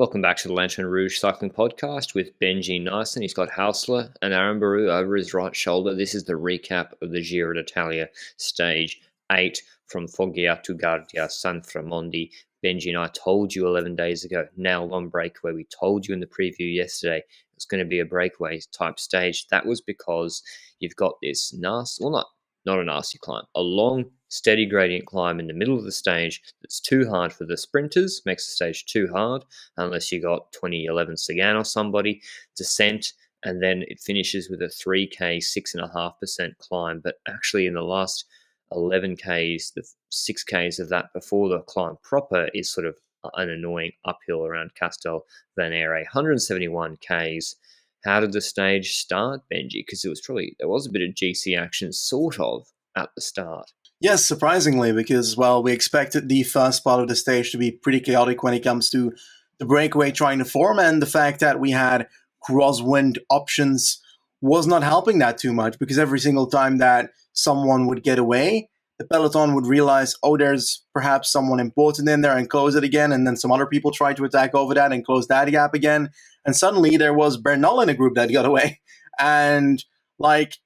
Welcome back to the Lanterne Rouge cycling podcast with Benji Naesen. He's got Hausler and Arambaru over his right shoulder. This is the recap of the Giro d'Italia stage 8 from Foggia to Guardia San Framondi. Benji and I told you 11 days ago, now on breakaway. We told you in the preview yesterday it's going to be a breakaway type stage. That was because you've got this nasty, well, not a nasty climb, a long, steady gradient climb in the middle of the stage that's too hard for the sprinters, makes the stage too hard, unless you got 2011 Sagan or somebody, descent, and then it finishes with a 3K, 6.5% climb. But actually in the last 11Ks, the 6Ks of that before the climb proper is sort of an annoying uphill around Castel Venere, 171 Ks. How did the stage start, Benji? Because there was a bit of GC action sort of at the start. Yes, surprisingly, because, well, we expected the first part of the stage to be pretty chaotic when it comes to the breakaway trying to form, and the fact that we had crosswind options was not helping that too much, because every single time that someone would get away, the peloton would realize, oh, there's perhaps someone important in there, and close it again, and then some other people try to attack over that and close that gap again, and suddenly there was Bernal in a group that got away, and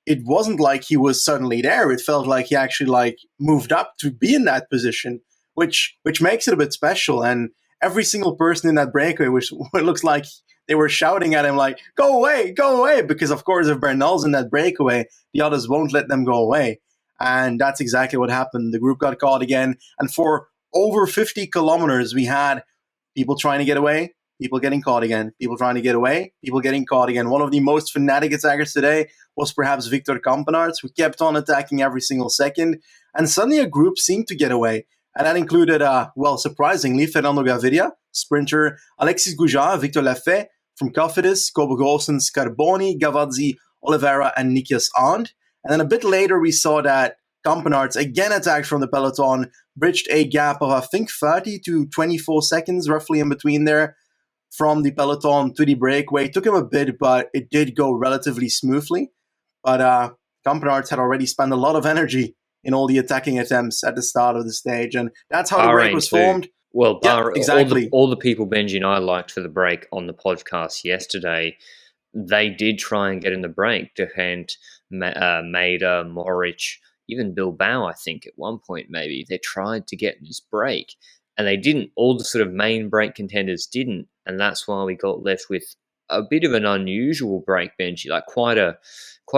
it wasn't like he was suddenly there. It felt like he actually moved up to be in that position, which makes it a bit special. And every single person in that breakaway, which it looks like they were shouting at him like, go away, because of course if Bernal's in that breakaway, the others won't let them go away. And that's exactly what happened. The group got caught again. And for over 50 kilometers, we had people trying to get away, people getting caught again, people trying to get away, people getting caught again. One of the most fanatic attackers today was perhaps Victor Campenaerts, who kept on attacking every single second. And suddenly a group seemed to get away. And that included, surprisingly, Fernando Gaviria, sprinter, Alexis Goujard, Victor Lafay from Cofidis, Kobe Goossens, Carboni, Gavazzi, Oliveira, and Nikias Arndt. And then a bit later, we saw that Campenaerts again attacked from the peloton, bridged a gap of, I think, 30 to 24 seconds, roughly in between there, from the peloton to the breakaway. It took him a bit, but it did go relatively smoothly. But Campenaerts had already spent a lot of energy in all the attacking attempts at the start of the stage, and that's how the break was formed. Well, exactly. All the people Benji and I liked for the break on the podcast yesterday, they did try and get in the break. De Gent, Maida, Moric, even Bilbao, I think, at one point maybe. They tried to get in this break, and they didn't. All the sort of main break contenders didn't, and that's why we got left with a bit of an unusual break, Benji, quite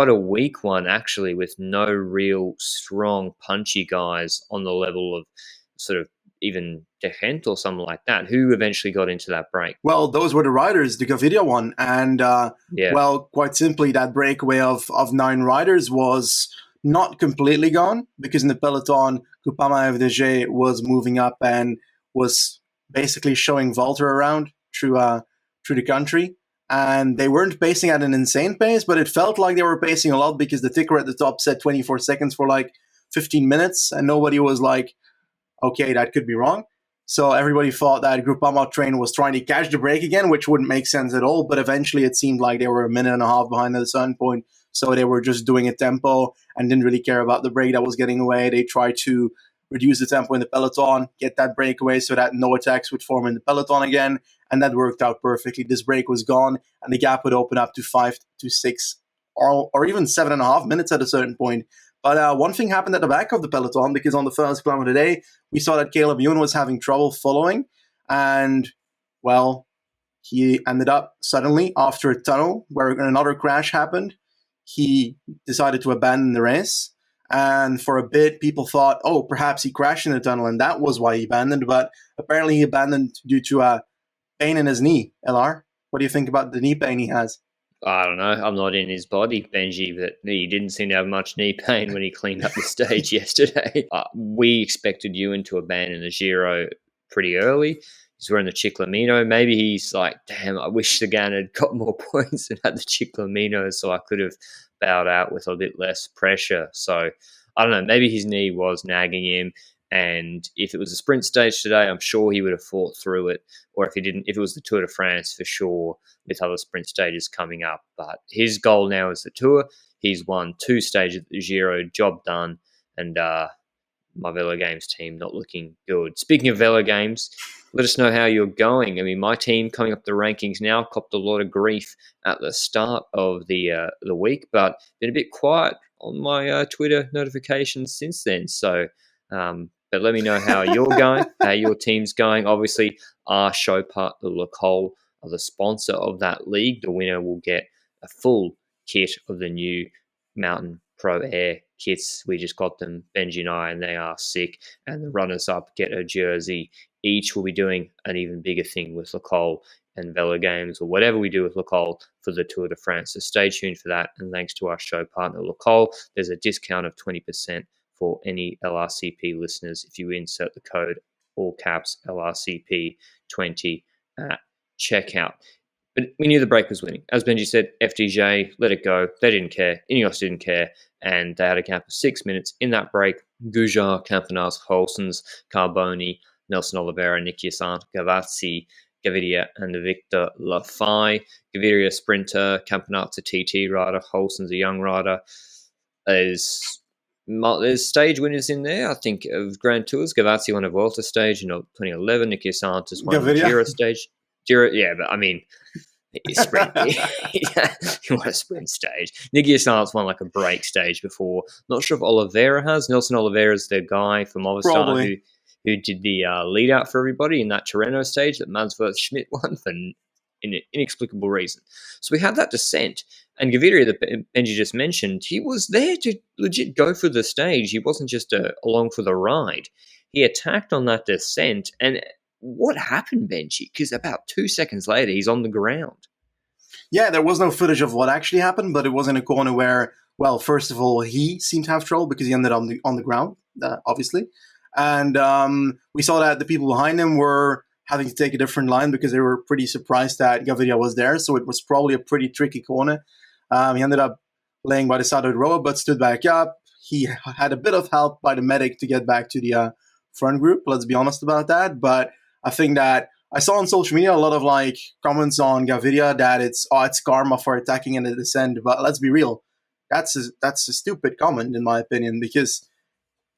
a weak one, actually, with no real strong, punchy guys on the level of sort of even De Gent or something like that. Who eventually got into that break? Well, those were the riders, the Gaviria one. And, quite simply, that breakaway of 9 riders was not completely gone, because in the peloton, Groupama FDG was moving up and was basically showing Walter around through the country. And they weren't pacing at an insane pace, but it felt like they were pacing a lot, because the ticker at the top said 24 seconds for 15 minutes, and nobody was like, okay, that could be wrong. So everybody thought that Groupama train was trying to catch the break again, which wouldn't make sense at all. But eventually it seemed like they were a minute and a half behind at a certain point. So they were just doing a tempo and didn't really care about the break that was getting away. They tried to reduce the tempo in the peloton, get that breakaway so that no attacks would form in the peloton again. And that worked out perfectly. This break was gone, and the gap would open up to 5 to 6 or even 7.5 minutes at a certain point. But one thing happened at the back of the peloton, because on the first climb of the day, we saw that Caleb Ewan was having trouble following. And, well, he ended up suddenly, after a tunnel where another crash happened, he decided to abandon the race. And for a bit, people thought, oh, perhaps he crashed in the tunnel, and that was why he abandoned. But apparently he abandoned due to a pain in his knee. LR, what do you think about the knee pain he has? I don't know. I'm not in his body, Benji, but he didn't seem to have much knee pain when he cleaned up the stage yesterday. We expected Ewan to abandon the Giro pretty early. He's wearing the ciclamino. Maybe he's like, damn, I wish Sagan had got more points and had the ciclamino, so I could have bowed out with a bit less pressure. So I don't know. Maybe his knee was nagging him. And if it was a sprint stage today, I'm sure he would have fought through it. Or if he didn't, if it was the Tour de France, for sure, with other sprint stages coming up. But his goal now is the Tour. He's won 2 stages at the Giro, job done. And my Velo Games team not looking good. Speaking of Velo Games, let us know how you're going. I mean, my team coming up the rankings now copped a lot of grief at the start of the week, but been a bit quiet on my Twitter notifications since then. So, but let me know how you're going, how your team's going. Obviously, our show partner, Lacole, are the sponsor of that league. The winner will get a full kit of the new Mountain Pro Air kits. We just got them, Benji and I, and they are sick. And the runners-up get a jersey. Each will be doing an even bigger thing with Lacole and Velo Games, or whatever we do with Lacole for the Tour de France. So stay tuned for that. And thanks to our show partner, Lacole, there's a discount of 20% for any LRCP listeners if you insert the code, all caps, LRCP20 at checkout. But we knew the break was winning. As Benji said, FDJ, let it go. They didn't care. Ineos didn't care. And they had a gap of 6 minutes in that break. Goujar, Campenas, Holsons, Carboni, Nelson Oliveira, Niki Sant, Gavazzi, Gaviria, and Victor Lafay. Gaviria, sprinter. Campenas, a TT rider. Holson's a young rider. There's stage winners in there, I think, of Grand Tours. Gavazzi won a Vuelta stage in 2011. Niki Sant has won a Giro stage. Giro, yeah, but I mean, sprint. You want a sprint stage. Niki Sant's won like a break stage before. Not sure if Oliveira has. Nelson Oliveira's the guy from Movistar who did the lead out for everybody in that Tirreno stage that Mads Schmidt won for an inexplicable reason. So we had that descent. And Gaviria, that Benji just mentioned, he was there to legit go for the stage. He wasn't just along for the ride. He attacked on that descent. And what happened, Benji? Because about 2 seconds later, he's on the ground. Yeah, there was no footage of what actually happened, but it was in a corner where, well, first of all, he seemed to have trouble because he ended on the ground, obviously. And we saw that the people behind him were having to take a different line because they were pretty surprised that Gaviria was there. So it was probably a pretty tricky corner. He ended up laying by the side of the road, but stood back up. He had a bit of help by the medic to get back to the front group. Let's be honest about that. But I think that I saw on social media a lot of like comments on Gaviria that it's karma for attacking in the descent. But let's be real, that's a stupid comment in my opinion, because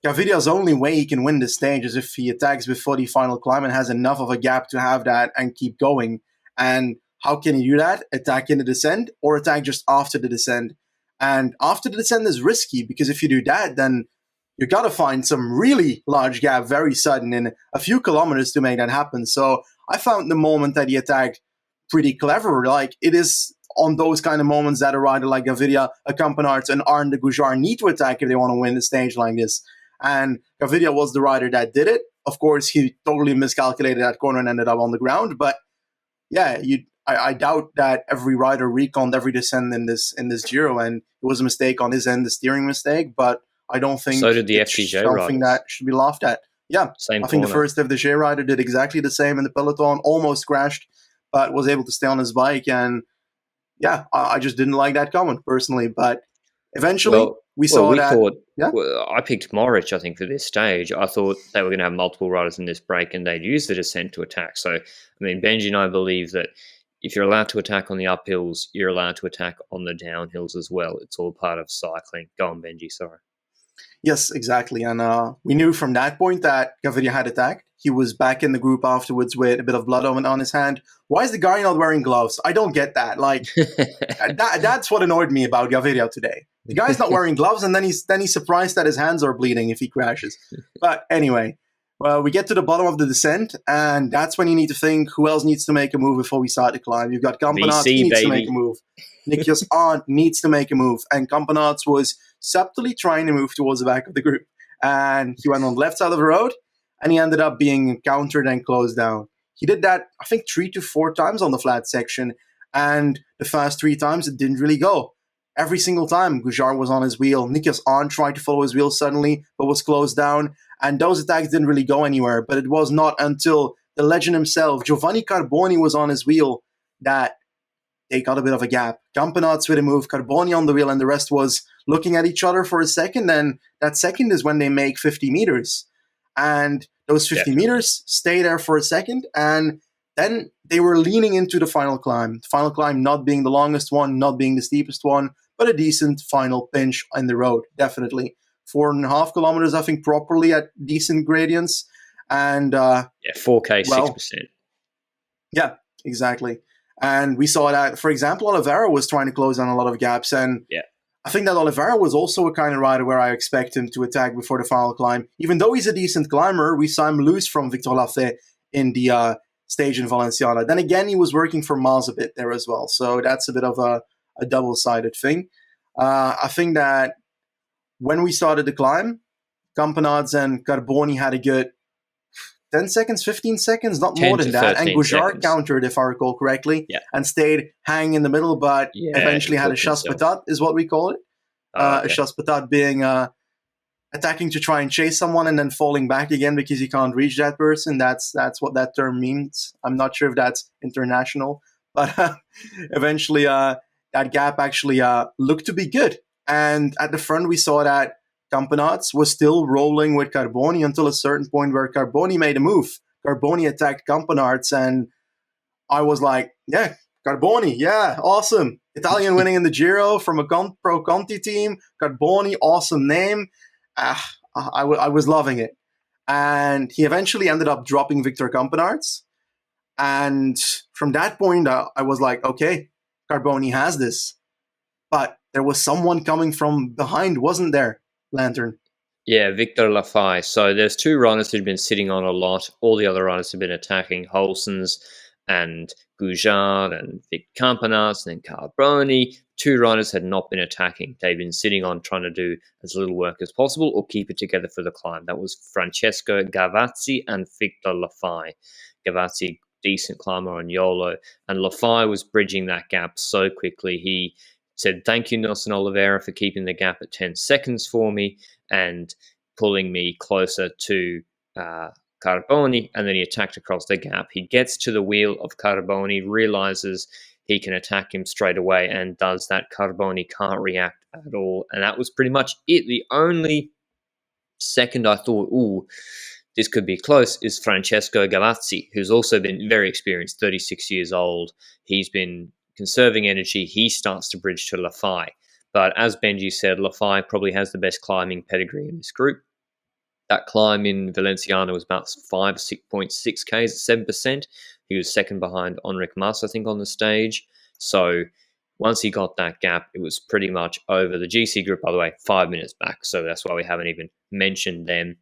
Gaviria's only way he can win this stage is if he attacks before the final climb and has enough of a gap to have that and keep going. And how can he do that? Attack in the descent or attack just after the descent? And after the descent is risky because if you do that, then you got to find some really large gap very sudden in a few kilometers to make that happen. So I found the moment that he attacked pretty clever. Like, it is on those kind of moments that a rider like Gaviria, a Campenaerts, and Arne de Goujar need to attack if they want to win a stage like this. And Gaviria was the rider that did it. Of course, he totally miscalculated that corner and ended up on the ground. But yeah, I doubt that every rider reconned every descent in this Giro, and it was a mistake on his end, the steering mistake. But I don't think so did the FDJ something that should be laughed at. Yeah, same I think corner. The first FDJ rider did exactly the same in the peloton, almost crashed, but was able to stay on his bike. And yeah, I just didn't like that comment personally. But eventually, we saw that. I picked Morich, I think, for this stage. I thought they were going to have multiple riders in this break and they'd use the descent to attack. So, I mean, Benji and I believe that if you're allowed to attack on the uphills, you're allowed to attack on the downhills as well. It's all part of cycling. Go on, Benji, sorry. Yes, exactly. And we knew from that point that Gaviria had attacked. He was back in the group afterwards with a bit of blood on his hand. Why is the guy not wearing gloves? I don't get that. Like, that's what annoyed me about Gaviria today. The guy's not wearing gloves, and then he's surprised that his hands are bleeding if he crashes. But anyway, well, we get to the bottom of the descent, and that's when you need to think who else needs to make a move before we start to climb. You've got Campenaerts needs to make a move. Nikias Arndt needs to make a move, and Campenaerts was subtly trying to move towards the back of the group. And he went on the left side of the road, and he ended up being encountered and closed down. He did that, I think, 3 to 4 times on the flat section, and the first 3 times it didn't really go. Every single time, Goujar was on his wheel. Nikias Arndt tried to follow his wheel suddenly, but was closed down. And those attacks didn't really go anywhere. But it was not until the legend himself, Giovanni Carboni, was on his wheel that they got a bit of a gap. Campenaerts with a move, Carboni on the wheel, and the rest was looking at each other for a second. And that second is when they make 50 meters. And those 50 meters stay there for a second. And then they were leaning into the final climb. The final climb not being the longest one, not being the steepest one, but a decent final pinch in the road, definitely. 4.5 kilometers, I think, properly at decent gradients. And 4K, 6%. Yeah, exactly. And we saw that, for example, Oliveira was trying to close down a lot of gaps. And I think that Oliveira was also a kind of rider where I expect him to attack before the final climb. Even though he's a decent climber, we saw him lose from Victor Lafay in the stage in Valenciana. Then again, he was working for Maz a bit there as well. So that's a bit of a double-sided thing. I think that when we started the climb, Campenaerts and Carboni had a good 10 seconds, 15 seconds, not more than that. And Gouchard countered, if I recall correctly, and stayed hanging in the middle, but eventually had a chasse patate, is what we call it. A chasse patate being attacking to try and chase someone and then falling back again because you can't reach that person. That's what that term means. I'm not sure if that's international, but eventually that gap actually looked to be good. And at the front, we saw that Campenaerts was still rolling with Carboni until a certain point where Carboni made a move. Carboni attacked Campenaerts, and I was like, yeah, Carboni, yeah, awesome. Italian winning in the Giro from a Pro Conti team. Carboni, awesome name. I was loving it. And he eventually ended up dropping Victor Campenaerts. And from that point, I was like, okay, Carboni has this. But there was someone coming from behind, wasn't there, Lantern? Yeah, Victor Lafay. So there's two riders who've been sitting on a lot. All the other riders have been attacking. Holsons and Gouchard and Vic Campenaerts and then Carboni. Two riders had not been attacking. They've been sitting on trying to do as little work as possible or keep it together for the climb. That was Francesco Gavazzi and Victor Lafay. Gavazzi, decent climber on YOLO. And Lafay was bridging that gap so quickly. He said, thank you, Nelson Oliveira, for keeping the gap at 10 seconds for me and pulling me closer to Carboni, and then he attacked across the gap. He gets to the wheel of Carboni, realizes he can attack him straight away, and does that. Carboni can't react at all, and that was pretty much it. The only second I thought, ooh, this could be close, is Francesco Gavazzi, who's also been very experienced, 36 years old. He's been conserving energy. He starts to bridge to Lafay. But as Benji said, Lafay probably has the best climbing pedigree in this group. That climb in Valenciana was about 5.6 Ks at 7%. He was second behind Enric Mas, I think, on the stage. So once he got that gap, it was pretty much over. The GC group, by the way, 5 minutes back. So that's why we haven't even mentioned them.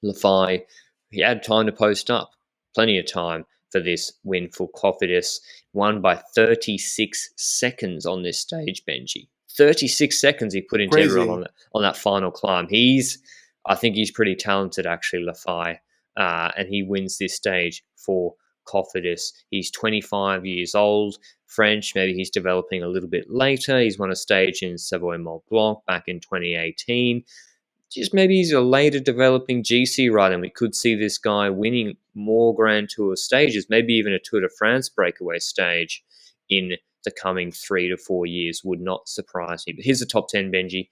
Lafay, he had time to post up. Plenty of time for this win for Cofidis. Won by 36 seconds on this stage, Benji. 36 seconds he put into everyone on that final climb. I think he's pretty talented, actually, Lafay, and he wins this stage for Cofidis. He's 25 years old, French. Maybe he's developing a little bit later. He's won a stage in Savoy Mont Blanc back in 2018. Just maybe he's a later developing GC rider, and we could see this guy winning more Grand Tour stages, maybe even a Tour de France breakaway stage in the coming 3 to 4 years. Would not surprise me. But here's the top 10, Benji.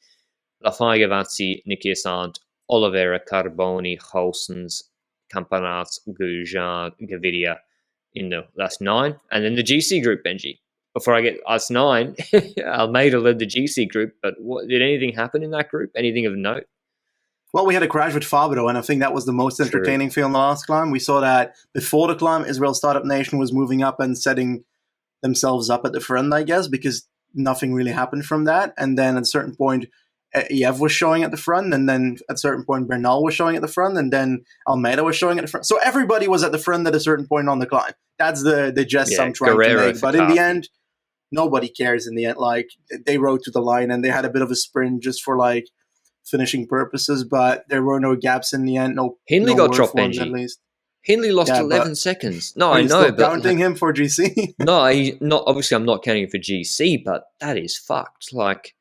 Lafay, Gavazzi, Nikias Arndt, Oliveira, Carboni, Holsons, Campenaerts, Gouchard, Gaviria. That's 9. And then the GC group, Benji. Before I get us 9, Almeida led the GC group, but did anything happen in that group? Anything of note? Well, we had a crash with Fabro, and I think that was the most entertaining thing on the last climb. We saw that before the climb, Israel Startup Nation was moving up and setting themselves up at the front, I guess, because nothing really happened from that. And then at a certain point, Yev was showing at the front, and then at a certain point, Bernal was showing at the front, and then Almeida was showing at the front. So everybody was at the front at a certain point on the climb. That's the jest I'm trying to make. But in the end, nobody cares in the end. Like, they rode to the line, and they had a bit of a sprint just for, like, finishing purposes, but there were no gaps in the end. Hindley got dropped, Benji. At least Hindley lost 11 seconds. No, I know, but counting him for GC. No, obviously I'm not counting him for GC, but that is fucked. Like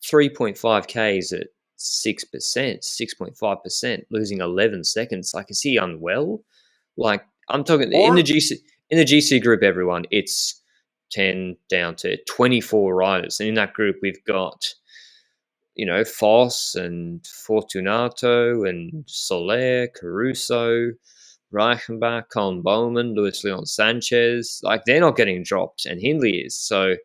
3.5 Ks at 6%, 6.5%, losing 11 seconds. Like, is he unwell? Like, I'm talking in the GC group, everyone. It's 10 down to 24 riders, and in that group we've got, Foss and Fortunato and Soler, Caruso, Reichenbach, Colin Bowman, Luis Leon Sanchez. Like, they're not getting dropped, and Hindley is. So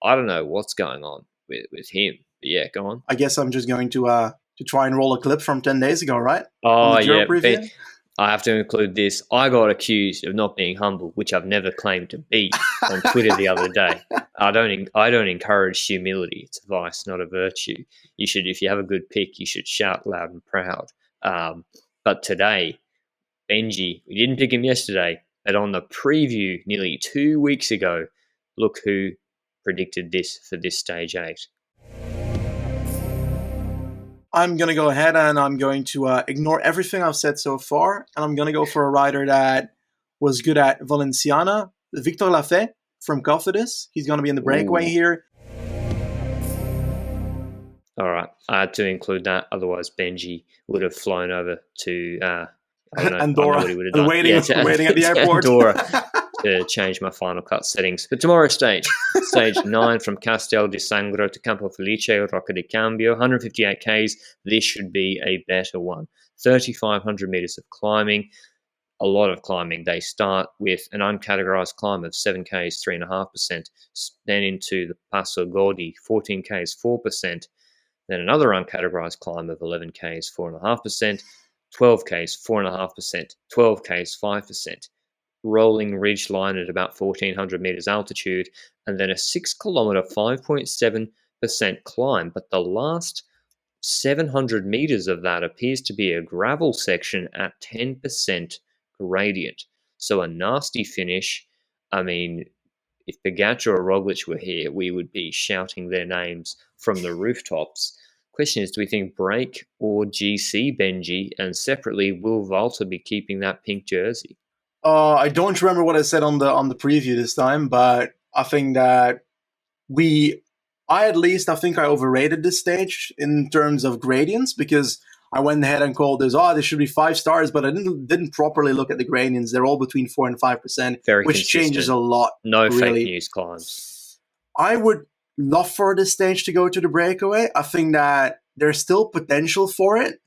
I don't know what's going on with him. But yeah, go on. I guess I'm just going to to try and roll a clip from 10 days ago, right? From Oh the Giro yeah, preview. I have to include this. I got accused of not being humble, which I've never claimed to be, on Twitter the other day. I don't encourage humility. It's a vice, not a virtue. You should, if you have a good pick, you should shout loud and proud. But today, Benji, we didn't pick him yesterday, but on the preview nearly 2 weeks ago, look who predicted this for this stage 8. I'm going to go ahead and I'm going to ignore everything I've said so far. And I'm going to go for a rider that was good at Valenciana, Victor Lafay from Cor Vos. He's going to be in the breakaway here. All right. I had to include that. Otherwise, Benji would have flown over to, I don't know. Andorra. I know what he would have done. Waiting at the airport. Andorra to change my Final Cut settings. But tomorrow's stage 9 from Castel di Sangro to Campo Felice, Rocca di Cambio, 158 Ks. This should be a better one. 3,500 meters of climbing, a lot of climbing. They start with an uncategorized climb of 7 Ks, 3.5%, then into the Passo Gordi, 14 Ks, 4%, then another uncategorized climb of 11 Ks, 4.5%, 12 Ks, 4.5%, 12 Ks, 5%. Rolling ridge line at about 1,400 meters altitude, and then a 6 kilometer, 5.7% climb. But the last 700 meters of that appears to be a gravel section at 10% gradient. So a nasty finish. I mean, if Pogačar or Roglic were here, we would be shouting their names from the rooftops. Question is, do we think break or GC, Benji? And separately, will Walter be keeping that pink jersey? I don't remember what I said on the preview this time, but I think that I think I overrated this stage in terms of gradients, because I went ahead and called this, there should be 5 stars, but I didn't properly look at the gradients. They're all between 4 and 5%, Very which consistent. Changes a lot. No really. fake news climbs. I would love for this stage to go to the breakaway. I think that there's still potential for it.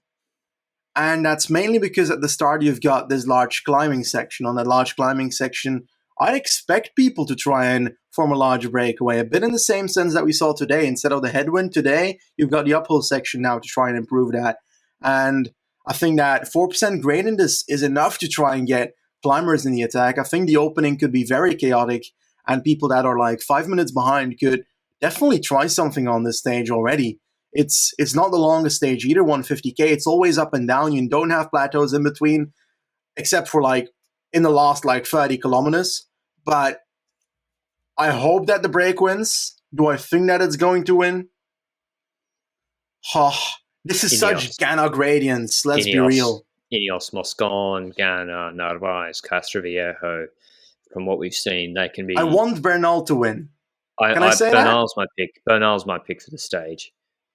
And that's mainly because at the start you've got this large climbing section. On that large climbing section, I'd expect people to try and form a large breakaway, a bit in the same sense that we saw today. Instead of the headwind today, you've got the uphill section now to try and improve that. And I think that 4% gradient is enough to try and get climbers in the attack. I think the opening could be very chaotic, and people that are like 5 minutes behind could definitely try something on this stage already. It's not the longest stage either, 150K. It's always up and down. You don't have plateaus in between, except for like in the last like 30 kilometers. But I hope that the break wins. Do I think that it's going to win? This is such Ghana gradients. Let's be real. Ineos, Moscon, Ghana, Narvaez, Castroviejo. From what we've seen, they can be. I want Bernal to win. Can I say Bernal's my pick. Bernal's my pick for the stage.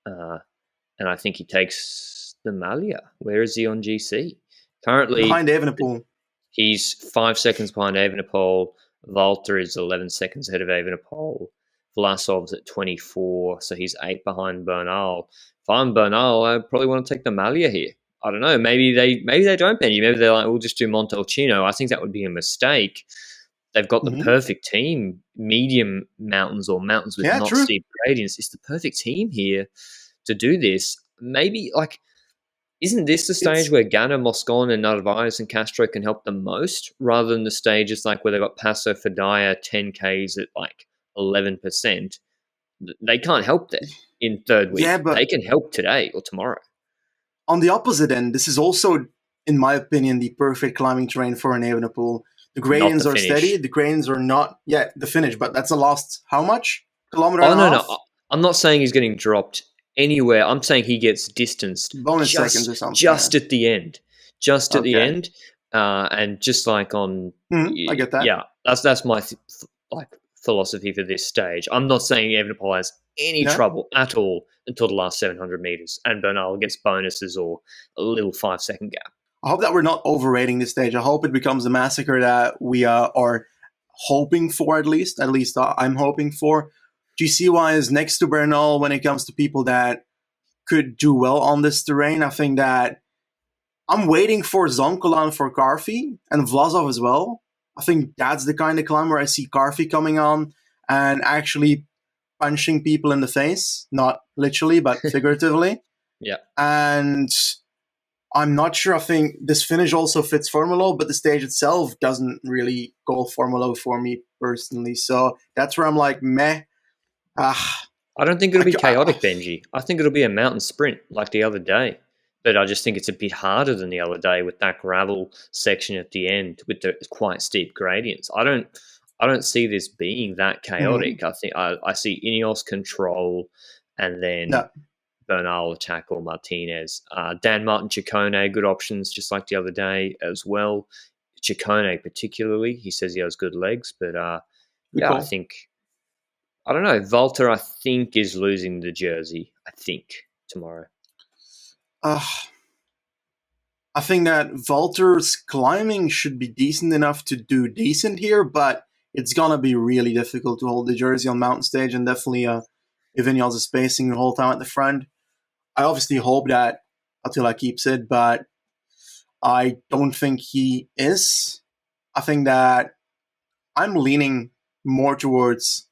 And I think he takes the Malia. Where is he on GC? Currently, behind Evenepoel. He's 5 seconds behind Evenepoel. Walter is 11 seconds ahead of Evenepoel. Vlasov's at 24, so he's 8 behind Bernal. If I'm Bernal, I probably want to take the Malia here. I don't know. Maybe they don't, Benji. Maybe they're like, we'll just do Montalcino. I think that would be a mistake. They've got the perfect team. Medium mountains or mountains with not steep gradients. It's the perfect team here to do this. Maybe, like, isn't this the stage where Ghana, Moscon, and Narvaez and Castro can help them most, rather than the stages like where they've got Paso Fidaya 10Ks at like 11%? They can't help there in third week. Yeah, but they can help today or tomorrow. On the opposite end, this is also, in my opinion, the perfect climbing terrain for an Evenepoel. The gradients are steady. The gradients are not yet the finish, but that's the last, how much? Kilometer and a half? No. I'm not saying he's getting dropped anywhere. I'm saying he gets distanced. Bonus seconds or something. Just at the end. At the end. And just like on... I get that. Yeah, that's my philosophy for this stage. I'm not saying Evenepoel has any trouble at all until the last 700 meters, and Bernal gets bonuses or a little 5-second gap. I hope that we're not overrating this stage. I hope it becomes a massacre that we are hoping for, at least. At least I'm hoping for. GC-wise, next to Bernal, when it comes to people that could do well on this terrain, I think that I'm waiting for Zoncolan for Karfi and Vlasov as well. I think that's the kind of climb where I see Karfi coming on and actually punching people in the face. Not literally, but figuratively. Yeah. And I'm not sure. I think this finish also fits Formula, but the stage itself doesn't really go Formula for me personally. So that's where I'm like, meh. Ah, I don't think it'll I, be I, chaotic, Benji. I think it'll be a mountain sprint like the other day. But I just think it's a bit harder than the other day with that gravel section at the end with the quite steep gradients. I don't see this being that chaotic. I think I see Ineos control and then no, Bernal attack or Martinez. Dan Martin Ciccone, good options just like the other day as well. Ciccone particularly, he says he has good legs, but good yeah, call. I don't know. Volta, I think, is losing the jersey. I think tomorrow. Uh, I think that Valter's climbing should be decent enough to do decent here, but it's gonna be really difficult to hold the jersey on mountain stage, and definitely if Ineos is spacing the whole time at the front. I obviously hope that Attila keeps it, but I don't think he is. I think that I'm leaning more towards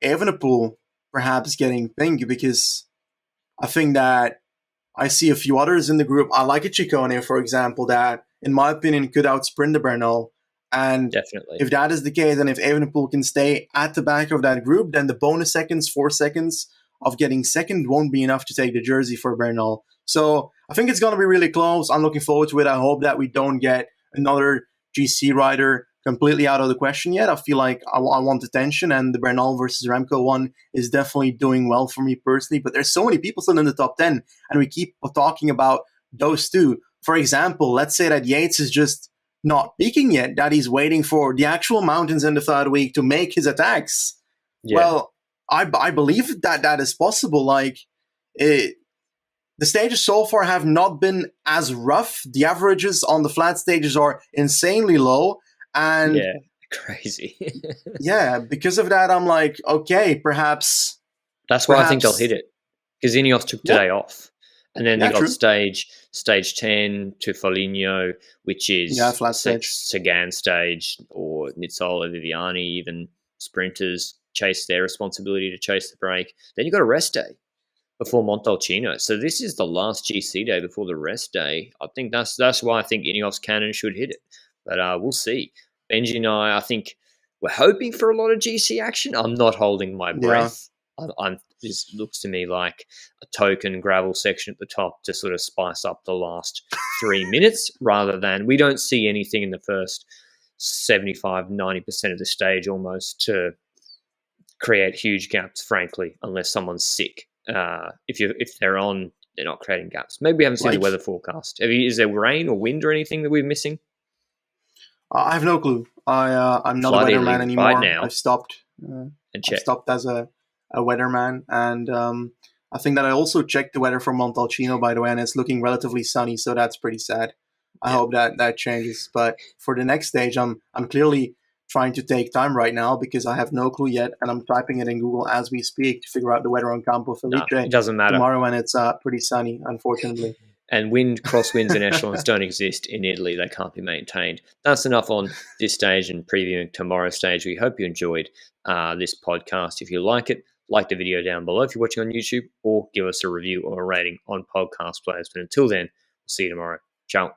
Evenepoel perhaps getting pink because I think that I see a few others in the group. I like a Ciccone, for example, that, in my opinion, could outsprint the Bernal. And Definitely. if that is the case, and if Evenepoel can stay at the back of that group, then the bonus seconds, 4 seconds of getting second, won't be enough to take the jersey for Bernal. So I think it's going to be really close. I'm looking forward to it. I hope that we don't get another GC rider completely out of the question yet. I feel like I want attention, and the Bernal versus Remco one is definitely doing well for me personally. But there's so many people still in the top 10, and we keep talking about those two. For example, let's say that Yates is just not peaking yet, that he's waiting for the actual mountains in the third week to make his attacks. Yeah. Well, I believe that that is possible. Like, the stages so far have not been as rough. The averages on the flat stages are insanely low. And Yeah. Crazy. yeah, because of that, I'm like, okay, perhaps, That's why I think they'll hit perhaps, it because Ineos took yeah, today off, and then they yeah, got true. stage 10 to Foligno, which Yeah, is flat stage. Sagan stage, or Nizzola, Viviani, even sprinters chase their responsibility to chase the break. Then you got a rest day before Montalcino. So this is the last GC day before the rest day. I think that's why I think Ineos can and should hit it. But we'll see. Benji and I think we're hoping for a lot of GC action. I'm not holding my Yeah. breath. This looks to me like a token gravel section at the top to sort of spice up the last 3 minutes rather than we don't see anything in the first 75-90% of the stage almost to create huge gaps, frankly, unless someone's sick. If they're on, they're not creating gaps. Maybe we haven't seen the Like, weather forecast. Is there rain or wind or anything that we're missing? I have no clue. I'm not a weatherman Bloody right anymore. now and I've check. stopped as a weatherman, and I think that I also checked the weather for Montalcino, by the way, and it's looking relatively sunny, so that's pretty sad. I Yeah, hope that that changes. But for the next stage, I'm clearly trying to take time right now because I have no clue yet, and I'm typing it in Google as we speak to figure out the weather on Campo no, Felice it doesn't matter. tomorrow, and it's pretty sunny, unfortunately. And crosswinds and echelons don't exist in Italy. They can't be maintained. That's enough on this stage and previewing tomorrow's stage. We hope you enjoyed this podcast. If you like it, like the video down below if you're watching on YouTube, or give us a review or a rating on podcast players. But until then, we'll see you tomorrow. Ciao.